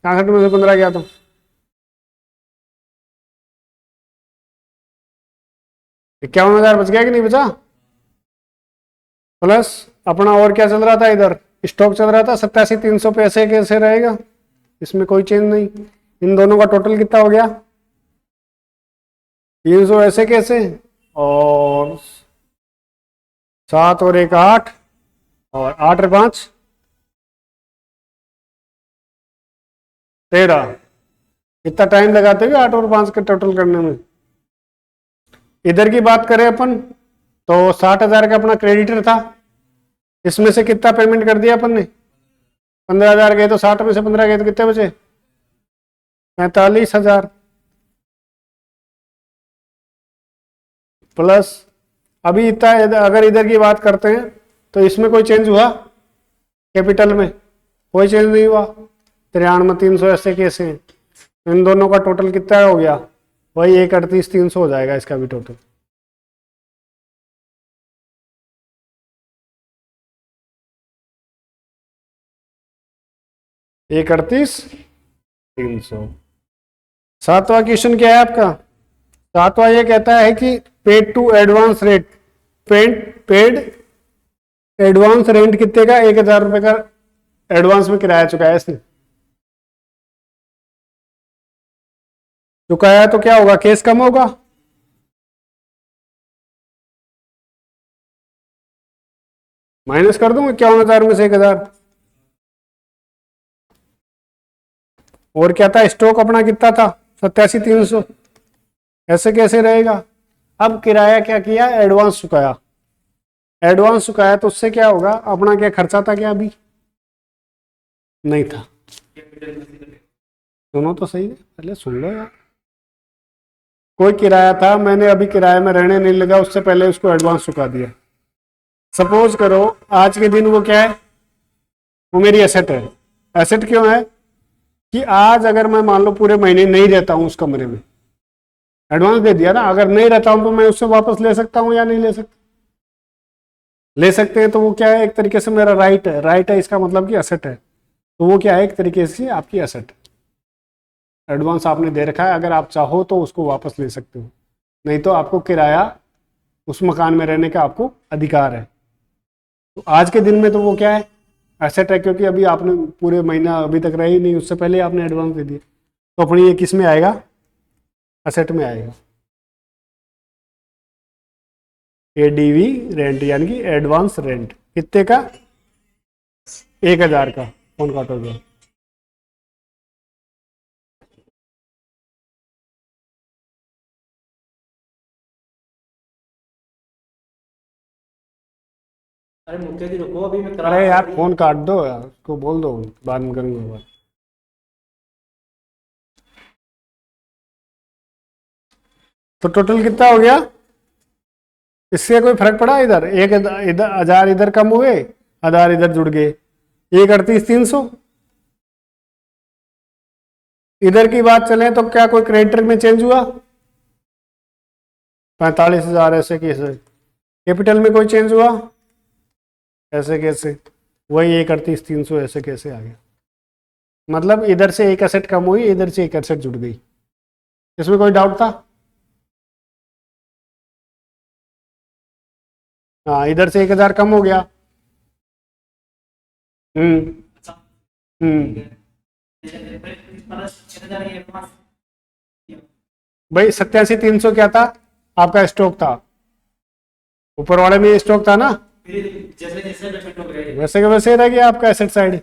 66 में से 15 गया तो 51,000 बच गया कि नहीं बचा। प्लस अपना और क्या चल रहा था, इधर स्टॉक चल रहा था 87,300 पे, ऐसे कैसे रहेगा, इसमें कोई चेंज नहीं। इन दोनों का टोटल कितना हो गया, 300 ऐसे कैसे, और 7 और 1 8, और 8 और 5 13। इतना टाइम लगाते हुए 8 और 5 के टोटल करने में। इधर की बात करें अपन तो 60,000 का अपना क्रेडिटर था, इसमें से कितना पेमेंट कर दिया अपन ने, 15,000 गए तो 60 में से 15 गए तो कितने बचे, 45,000। प्लस अभी इतना, अगर इधर की बात करते हैं तो इसमें कोई चेंज हुआ, कैपिटल में कोई चेंज नहीं हुआ, 93,300 ऐसे कैसे हैं। इन दोनों का टोटल कितना हो गया, वही 1,38,300 हो जाएगा इसका भी टोटल। एक 38,300। सातवां क्वेश्चन क्या है आपका, सातवां ये कहता है कि paid to advance rate, paid advance rent कितने का, 1,000 रुपए का एडवांस में किराया चुकाया इसने। चुकाया तो क्या होगा, केस कम होगा, माइनस कर दूंगा 51,000 में से 1,000। और क्या था, स्टॉक अपना कितना था, 87,300, ऐसे कैसे रहेगा। अब किराया क्या किया, एडवांस चुकाया, एडवांस चुकाया तो उससे क्या होगा, अपना क्या खर्चा था क्या, अभी नहीं था। सुनो तो सही है, पहले सुन लो यार। कोई किराया था, मैंने अभी किराए में रहने नहीं लगा, उससे पहले उसको एडवांस चुका दिया। सपोज करो आज के दिन वो क्या है, वो मेरी एसेट है। एसेट क्यों है कि आज अगर मैं मान लो पूरे महीने नहीं रहता हूं उस कमरे में, एडवांस दे दिया ना, अगर नहीं रहता हूं तो मैं उससे वापस ले सकता हूं या नहीं ले सकता, ले सकते हैं। तो वो क्या है, एक तरीके से मेरा राइट है, राइट है इसका मतलब कि एसेट है, तो वो क्या है, एक तरीके से आपकी एसेट है। एडवांस आपने दे रखा है, अगर आप चाहो तो उसको वापस ले सकते हो, नहीं तो आपको किराया, उस मकान में रहने का आपको अधिकार है। तो आज के दिन में तो वो क्या है, एसेट है, क्योंकि अभी आपने पूरे महीना अभी तक रही नहीं, उससे पहले आपने एडवांस दे दिया, तो अपनी ये किस में आएगा, एसेट में आएगा। एडीवी रेंट यानी कि एडवांस रेंट कितने का, 1,000 का, कौन काटोगे। अरे मुझे भी रुको, अभी मैं करा अरे यार फोन काट दो यार, उसको बोल दो बाद में करूंगा बात। तो टोटल कितना हो गया, इससे कोई फर्क पड़ा, इधर एक इधर 1,000 इधर कम हुए, 1,000 इधर जुड़ गए, 1,38,300। इधर की बात चले तो क्या कोई क्रेडिटर में चेंज हुआ, 45,000 ऐसे कैसे। कैपिटल में कोई चेंज हुआ, ऐसे कैसे, वही 1,38,300 ऐसे कैसे आ गया। मतलब इधर से एक एसेट कम हुई, इधर से एक एसेट जुड़ गई, इसमें कोई डाउट था। हाँ, इधर से 1,000 कम हो गया, हम्म हम्म भाई 87,300 क्या था आपका स्टॉक था, ऊपर वाले में स्टॉक था ना, जैसे जैसे डेबिट हो गए। वैसे का वैसे रह गया आपका एसेट साइड,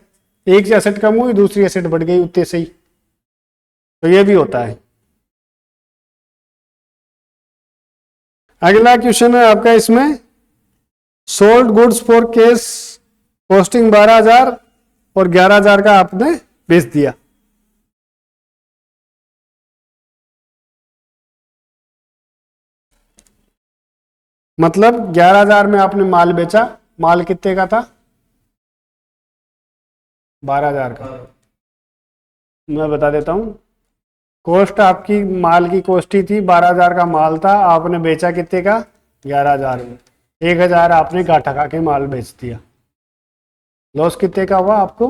एक एसेट कम हुई दूसरी एसेट बढ़ गई उतने से ही, तो ये भी होता है। अगला क्वेश्चन है आपका इसमें, sold goods for case costing 12,000 और 11,000 का आपने बेच दिया। मतलब 11,000 में आपने माल बेचा, माल कितने का था, 12,000 का। मैं बता देता हूं, कॉस्ट आपकी माल की कॉस्ट ही थी 12,000 का माल था, आपने बेचा कितने का 11,000 में, 1,000 आपने घाटा खा के माल बेच दिया, लॉस कितने का हुआ आपको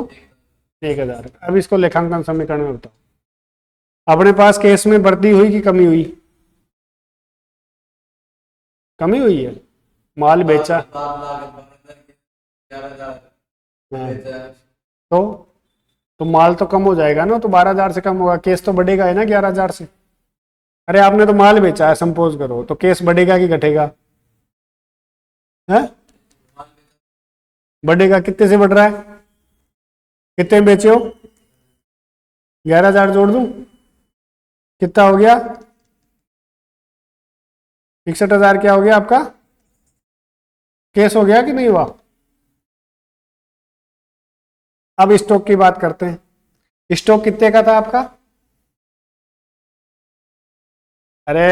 1,000 का। अब इसको लेखांकन समीकरण में बताओ, अपने पास केस में बढ़ती हुई कि कमी हुई, कमी हुई है, माल बेचा। हाँ, तो माल तो कम हो जाएगा ना, तो 12,000 से कम होगा, केस तो बढ़ेगा है ना 11,000 से। अरे आपने तो माल बेचा है संपोज करो, तो केस बढ़ेगा कि घटेगा, है बढ़ेगा, कितने से बढ़ रहा है, कितने में बेचे हो, 11,000 जोड़ दूं, कितना हो गया 61,000, क्या हो गया आपका, केस हो गया कि नहीं हुआ। अब स्टॉक की बात करते हैं, स्टॉक कितने का था आपका, अरे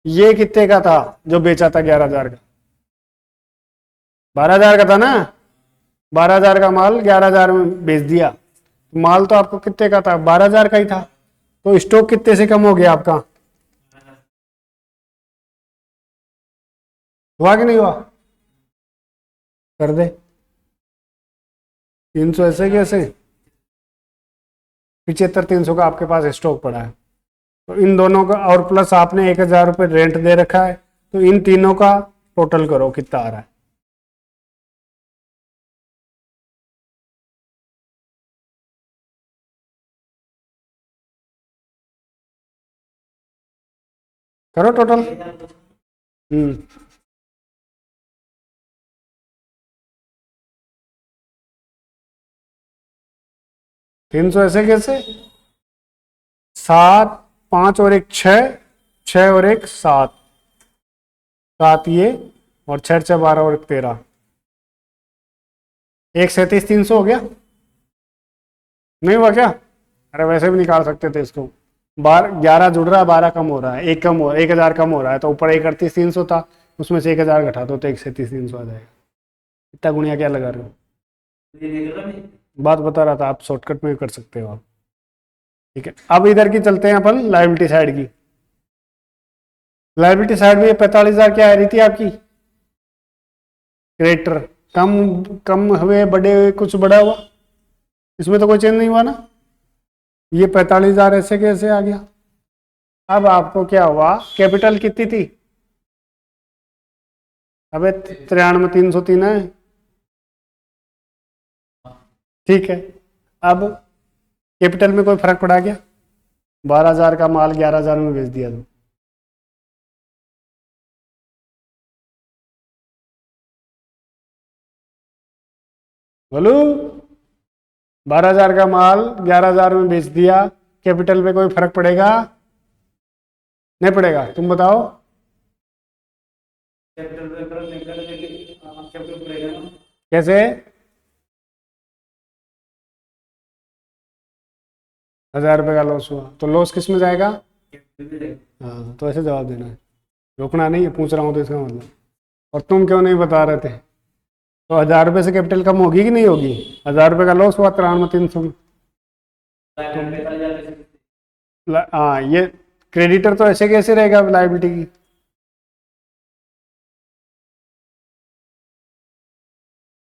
ये कितने का था जो बेचा था 11,000 का, 12,000 का था ना, 12,000 का माल 11,000 में बेच दिया, माल तो आपको कितने का था 12,000 का ही था, तो स्टॉक कितने से कम हो गया आपका, हुआ कि नहीं हुआ, कर दे 300 ऐसे कैसे, 75,300 का आपके पास स्टॉक पड़ा है, तो इन दोनों का और प्लस आपने 1,000 रुपये रेंट दे रखा है, तो इन तीनों का टोटल करो कितना आ रहा है, करो टोटल। 300 ऐसे कैसे, 7, 5 और 1 6, 6 और 1 7, 7 ये, और 6 6 12 और 1 13, 1,37,300 हो गया, नहीं हुआ क्या, अरे वैसे भी निकाल सकते थे इसको, 11 जुड़ रहा है, 12 कम हो रहा है, एक कम हो 1,000 कम हो रहा है, तो ऊपर 31,300 था, उसमें से 1,000 घटा दो तो 1,37,300 आ जाएगा, इतना गुणिया क्या लगा रहे हो, बात बता रहा था, आप शॉर्टकट में कर सकते हो आप। ठीक है, अब इधर की चलते हैं अपन लायबिलिटी साइड की, लायबिलिटी साइड में 45,000 क्या आ रही थी आपकी, क्रेडिटर, कम कम हुए बड़े हुए कुछ बड़ा हुआ, इसमें तो कोई चेंज नहीं हुआ ना, ये 45,000 ऐसे कैसे आ गया। अब आपको क्या हुआ, कैपिटल कितनी थी, अबे 93,303 है, ठीक है, अब कैपिटल में कोई फर्क पड़ा क्या, 12,000 का माल 11,000 में बेच दिया तो, बोलो 12,000 का माल 11,000 में बेच दिया, कैपिटल में कोई फर्क पड़ेगा, नहीं पड़ेगा, तुम बताओ, कैपिटल पे फर्क नहीं पड़ेगा, लेकिन कैपिटल पड़ेगा ना। कैसे, 1,000 रुपये का लॉस हुआ, तो लॉस किस में जाएगा, हाँ तो ऐसे जवाब देना है, रोकना नहीं है, पूछ रहा हूँ तो इसका मतलब, और तुम क्यों नहीं बता रहे थे, तो 1,000 रुपये से कैपिटल कम होगी कि नहीं होगी, 1,000 रुपये का लॉस हुआ 93,300 में, हाँ ये क्रेडिटर तो ऐसे कैसे रहेगा लायबिलिटी की,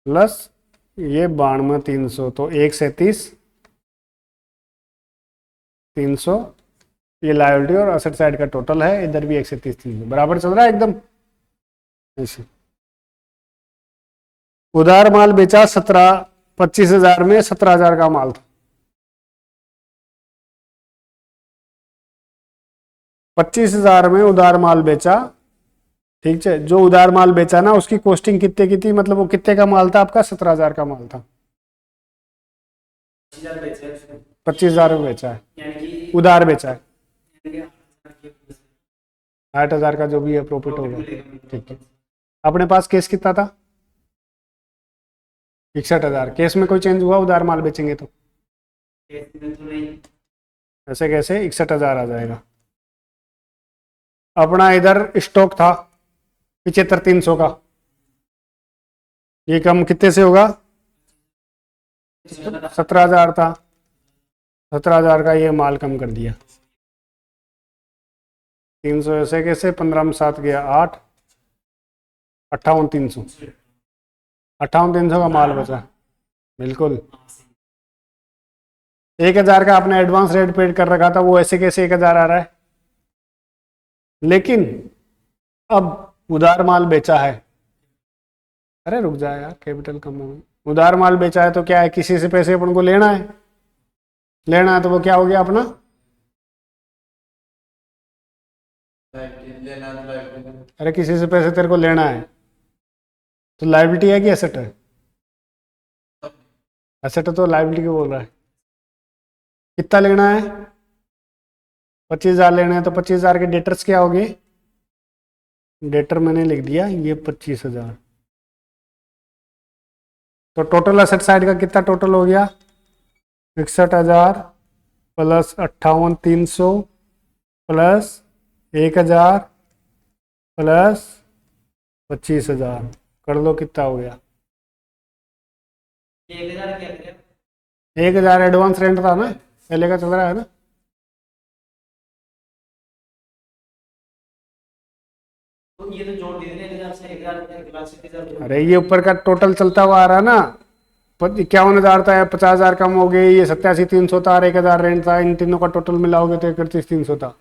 प्लस ये 92,300, तो 1,37,300, ये लायबिलिटी और असेट साइड का टोटल है, इधर भी 1,37,300 बराबर चल रहा है एकदम ऐसे। उधार माल बेचा 25,000 में, 17,000 का माल था। 25,000 में उधार माल बेचा, ठीक है। जो उधार माल बेचा ना उसकी कॉस्टिंग कितने की थी, मतलब वो कितने का माल था आपका, 17,000 का माल था। 25,000 में बेचा है, उधार बेचा है। 8,000 का जो भी है प्रॉफिट होगा, ठीक है। अपने पास केस कितना था, 61,000। केस में कोई चेंज हुआ उधार माल बेचेंगे तो? ऐसे कैसे 61,000 आ जाएगा। अपना इधर स्टॉक था 75,300 का, ये कम कितने से होगा, 17,000 था, 17,000 का ये माल कम कर दिया। 300 ऐसे कैसे, 15 में 7 गया 8, 58,300, 58,300 का माल बचा, बिल्कुल। 1,000 का आपने एडवांस रेट पेड कर रखा था, वो ऐसे कैसे 1,000 आ रहा है। लेकिन अब उधार माल बेचा है, अरे रुक जाए यार, कैपिटल कम है। उधार माल बेचा है तो क्या है, किसी से पैसे अपन को लेना है, लेना है तो वो क्या हो गया अपना, अरे किसी से पैसे तेरे को लेना है तो लायबिलिटी है कि एसेट है, एसेट है तो लायबिलिटी क्यों बोल रहा है। कितना लेना है, 25,000 लेना है, तो 25,000 के डेटर्स क्या हो गए, डेटर मैंने लिख दिया ये 25,000। तो टोटल एसेट साइड का कितना टोटल हो गया, 61,000 प्लस 58,300 प्लस 1,000 प्लस 25,000, कर लो कितना हो गया। 1,000 एडवांस रेंट था ना, पहले का चल रहा है ना। तो ये तो जोड़ दिए ना 1,000 से 1,000 अरे ये ऊपर का टोटल चलता हुआ आ रहा है ना, 51,000 था, 50,000 कम हो गई, ये 87,300 था और 1,000 रेंट था, इन तीनों का टोटल मिलाओगे तो 31,300 था।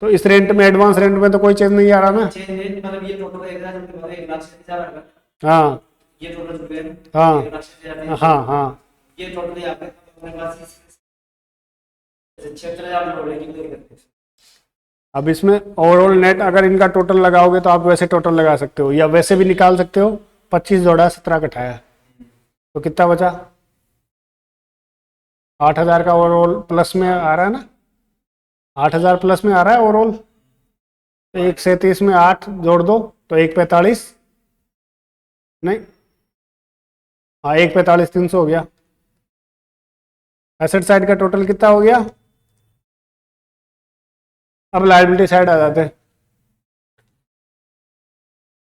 तो इस रेंट में, एडवांस रेंट में तो कोई चेंज नहीं आ रहा ना। चेंज रेट मतलब ये टोटल 1,000 जुड़ गया, 1,60,000 आ गया। हाँ ये टोटल जुड़ गया, हाँ 1,60,000। हाँ हाँ, ये टोटल यहाँ पे अपने पास 76,000 जोड़ लेंगे। अब इसमें ओवरऑल नेट अगर इनका टोटल लगाओगे तो आप वैसे टोटल लगा सकते हो या वैसे भी निकाल सकते हो। 25 जोड़ा 17 घटाया तो कितना बचा, 8,000 का ओवरऑल प्लस में आ रहा है ना, 8,000 प्लस में आ रहा है ओवरऑल। तो 137 में 8 जोड़ दो तो 145, नहीं हाँ 145,300 हो गया। एसेट साइड का टोटल कितना हो गया। अब लायबिलिटी साइड आ जाते हैं।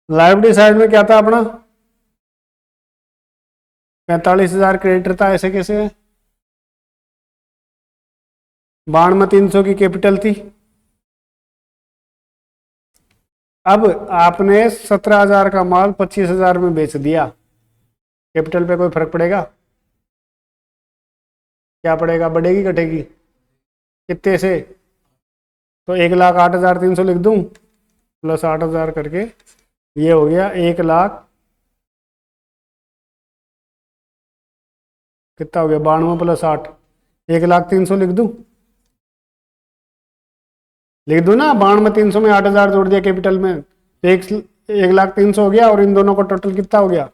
लायबिलिटी साइड में क्या था अपना, 45,000 क्रेडिटर था, ऐसे कैसे है, 92,300 की कैपिटल थी। अब आपने 17,000 का माल 25,000 में बेच दिया, कैपिटल पे कोई फर्क पड़ेगा, क्या पड़ेगा, बढ़ेगी घटेगी, कितने से, तो 1,08,300 लिख दूं प्लस 8,000 करके, ये हो गया 1,00,000, कितना हो गया 92 प्लस 8, 1,03,000 लिख दूं ना, 92,300 में 8,000 जोड़ दिया कैपिटल में तो 1,03,000 हो गया, और इन दोनों का टोटल कितना हो गया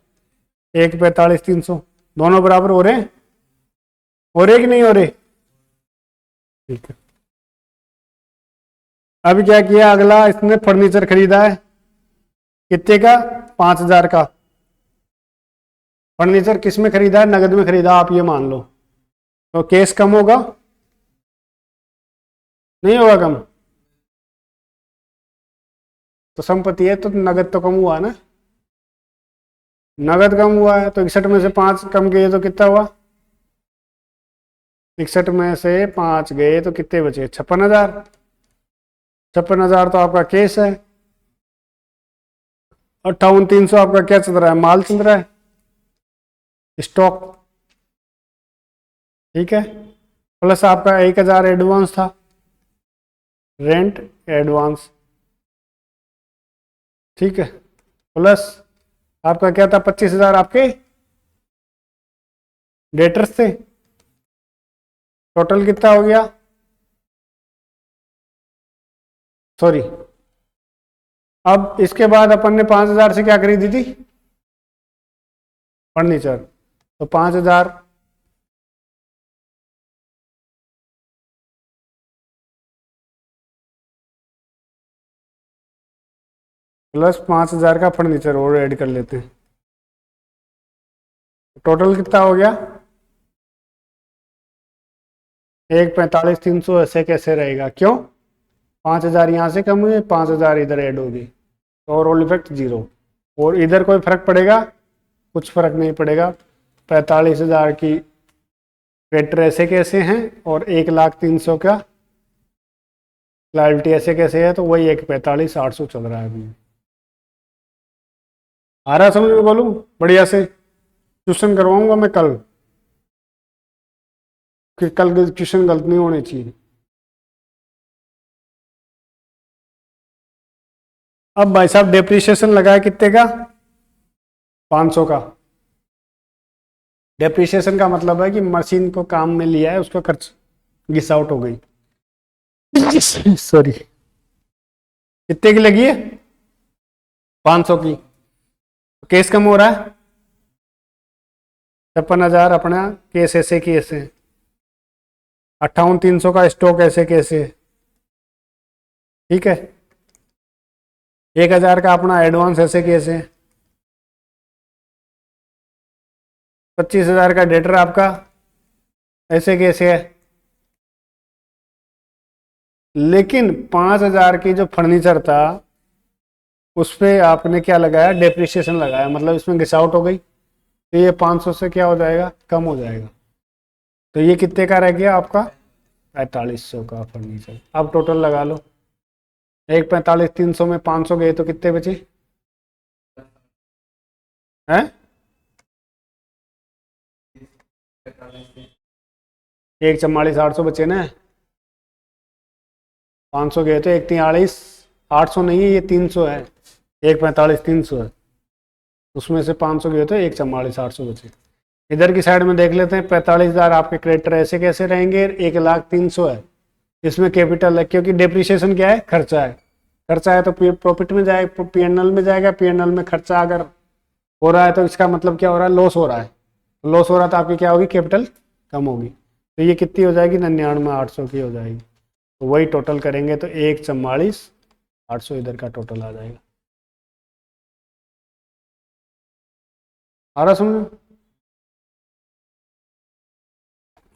1,45,300। दोनों बराबर हो रहे कि नहीं हो रहे, ठीक है। अभी क्या किया, अगला इसने फर्नीचर खरीदा है, कितने का, 5,000 का। फर्नीचर किस में खरीदा है, नगद में खरीदा, आप ये मान लो, तो केस कम होगा, नहीं होगा कम, तो संपत्ति है तो नगद तो कम हुआ ना, नगद कम हुआ है तो 61 में से 5 कम गए तो कितना हुआ, 61 में से 5 गए तो कितने बचे, 56,000। 56,000 तो आपका केस है, 58,300 आपका क्या चल रहा है, माल चल रहा है, स्टॉक, ठीक है। प्लस आपका 1,000 एडवांस था, रेंट एडवांस, ठीक है, प्लस आपका क्या था, 25,000 आपके डेटर्स थे। टोटल कितना हो गया, सॉरी, अब इसके बाद अपन ने 5,000 से क्या खरीदी थी, फर्नीचर। तो 5,000 प्लस 5,000 का फर्नीचर और ऐड कर लेते हैं, टोटल कितना हो गया, 1,45,300 ऐसे कैसे रहेगा, क्यों, 5,000 यहाँ से कम हुए, 5,000 इधर ऐड होगी, तो ओवरऑल इफेक्ट 0। और इधर कोई फर्क पड़ेगा, कुछ फर्क नहीं पड़ेगा। 45,000 की क्रेडिटर ऐसे कैसे हैं और 1,03,000 का लायबिलिटी ऐसे कैसे है, तो वही 1,45,800 चल रहा है अभी। आ रहा है समझ में, बोलूँ बढ़िया से, ट्यूशन करवाऊंगा मैं कल, कि कल ट्यूशन गलत नहीं होनी चाहिए। अब भाई साहब डेप्रिसिएशन लगाया कितने का, 500 का। डेप्रिसिएशन का मतलब है कि मशीन को काम में लिया है, उसका खर्च गिस आउट हो गई, सॉरी, कितने की लगी है, 500 की। केस कम हो रहा है, 56,000 अपना केस ऐसे की ऐसे, 58,300 का स्टॉक ऐसे कैसे, ठीक है, 1,000 का अपना एडवांस ऐसे कैसे, 25,000 का डेटर आपका ऐसे कैसे है। लेकिन 5,000 की जो फर्नीचर था उस पर आपने क्या लगाया, डेप्रिसिएशन लगाया, मतलब इसमें घिस आउट हो गई, तो ये 500 से क्या हो जाएगा, कम हो जाएगा। तो ये कितने का रह गया आपका, 4,500 का फर्नीचर। अब टोटल लगा लो, 1,45,300 में 500 गए तो कितने बचे हैं, 1,44,800 बचे ना, 500 गए तो 1,43,800 नहीं है, ये 300 है, 1,45,300 है, उसमें से 500 गए तो 1,44,800 बचे। इधर की साइड में देख लेते हैं, 45,000 आपके क्रेडिटर ऐसे कैसे रहेंगे, 1,03,000 है, इसमें कैपिटल है, क्योंकि डेप्रिसिएशन क्या है, खर्चा है, खर्चा है तो प्रॉफिट में जाएगा, पीएनएल में जाएगा, पीएनएल में खर्चा अगर हो रहा है तो इसका मतलब क्या हो रहा है, लॉस हो रहा है, लॉस हो रहा है तो आपकी क्या होगी, कैपिटल कम होगी। तो ये कितनी हो जाएगी, 99,800 की हो जाएगी। तो वही टोटल करेंगे तो 1,44,800 इधर का टोटल आ जाएगा। आ रहा समझ।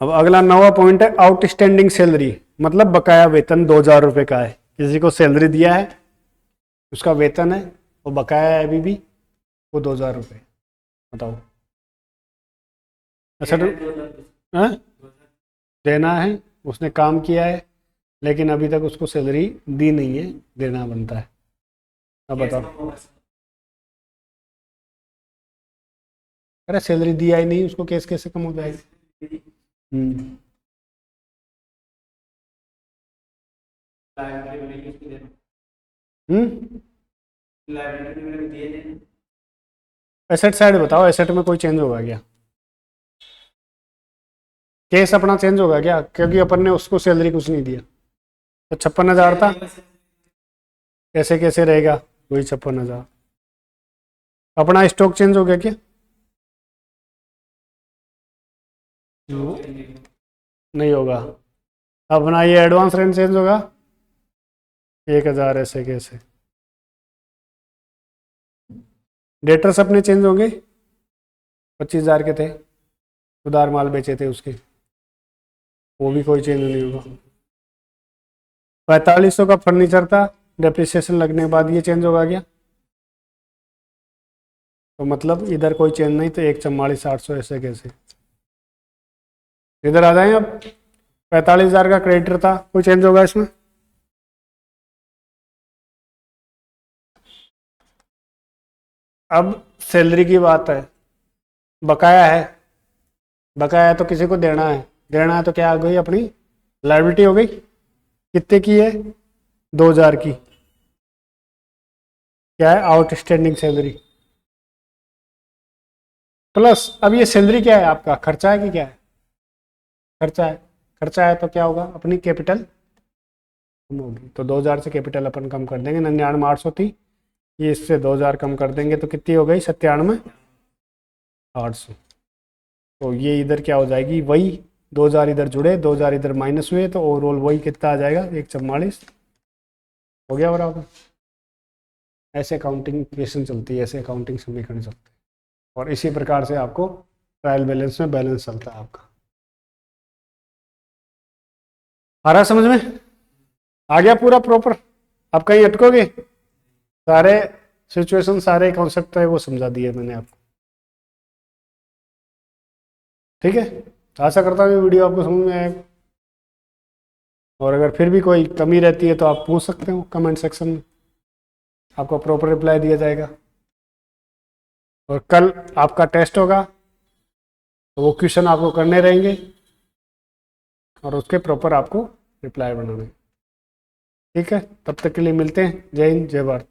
अब अगला 9वां पॉइंट है आउटस्टैंडिंग सैलरी, मतलब बकाया वेतन 2,000 रुपये का है, किसी को सैलरी दिया है, उसका वेतन है, वो बकाया है अभी भी, वो 2,000 रुपये, बताओ। अच्छा हाँ? देना है, उसने काम किया है लेकिन अभी तक उसको सैलरी दी नहीं है, देना बनता है। अब बताओ, अरे सैलरी दिया ही नहीं उसको, केस कैसे कम हो जाएगी। हम्म, हम्म, एसेट साइड बताओ, एसेट में कोई चेंज होगा क्या, केस अपना चेंज होगा क्या, क्योंकि अपन ने उसको सैलरी कुछ नहीं दिया। तो 56,000 था, कैसे कैसे रहेगा, वही 56,000। अपना स्टॉक चेंज हो गया क्या, नहीं होगा। अपना ये एडवांस रेंट चेंज होगा, 1,000 ऐसे कैसे, डेटर्स अपने चेंज होंगे, 25,000 के थे, उधार माल बेचे थे उसके, वो भी कोई चेंज नहीं होगा। 4500 का फर्नीचर था, डेप्रिसिएशन लगने के बाद ये चेंज होगा क्या, तो मतलब इधर कोई चेंज नहीं, तो 1,44,800 ऐसे कैसे, इधर आ जाए। अब 45,000 का क्रेडिटर था, कोई चेंज होगा इसमें, अब सैलरी की बात है, बकाया है, बकाया है तो किसी को देना है, देना है तो क्या आ गई, अपनी लायबिलिटी हो गई, कितने की है, 2,000 की, क्या है, आउटस्टैंडिंग सैलरी, प्लस अब ये सैलरी क्या है आपका, खर्चा है कि क्या है, खर्चा है। खर्चा है तो क्या होगा, अपनी कैपिटल कम होगी। तो 2000 से कैपिटल अपन कम कर देंगे, 99,800 थी, ये इससे 2000 कम कर देंगे तो कितनी हो गई, 97,800। तो ये इधर क्या हो जाएगी, वही 2000 इधर जुड़े, 2000 इधर माइनस हुए, तो ओवरऑल वही कितना आ जाएगा, 144 हो गया बराबर। ऐसे अकाउंटिंग क्वेश्चन चलती है, ऐसे अकाउंटिंग समीकरण चलते हैं, और इसी प्रकार से आपको ट्रायल बैलेंस में बैलेंस चलता है आपका। आ रहा समझ में, आ गया पूरा प्रॉपर। आप कहीं अटकोगे, सारे सिचुएशन सारे कॉन्सेप्ट है वो समझा दिए मैंने आपको, ठीक है। आशा करता हूँ वीडियो आपको समझ में आएगा, और अगर फिर भी कोई कमी रहती है तो आप पूछ सकते हो कमेंट सेक्शन में, आपको प्रॉपर रिप्लाई दिया जाएगा। और कल आपका टेस्ट होगा, तो वो क्वेश्चन आपको करने रहेंगे और उसके प्रॉपर आपको रिप्लाई बनाने, ठीक है। तब तक के लिए मिलते हैं, जय हिंद जय भारत।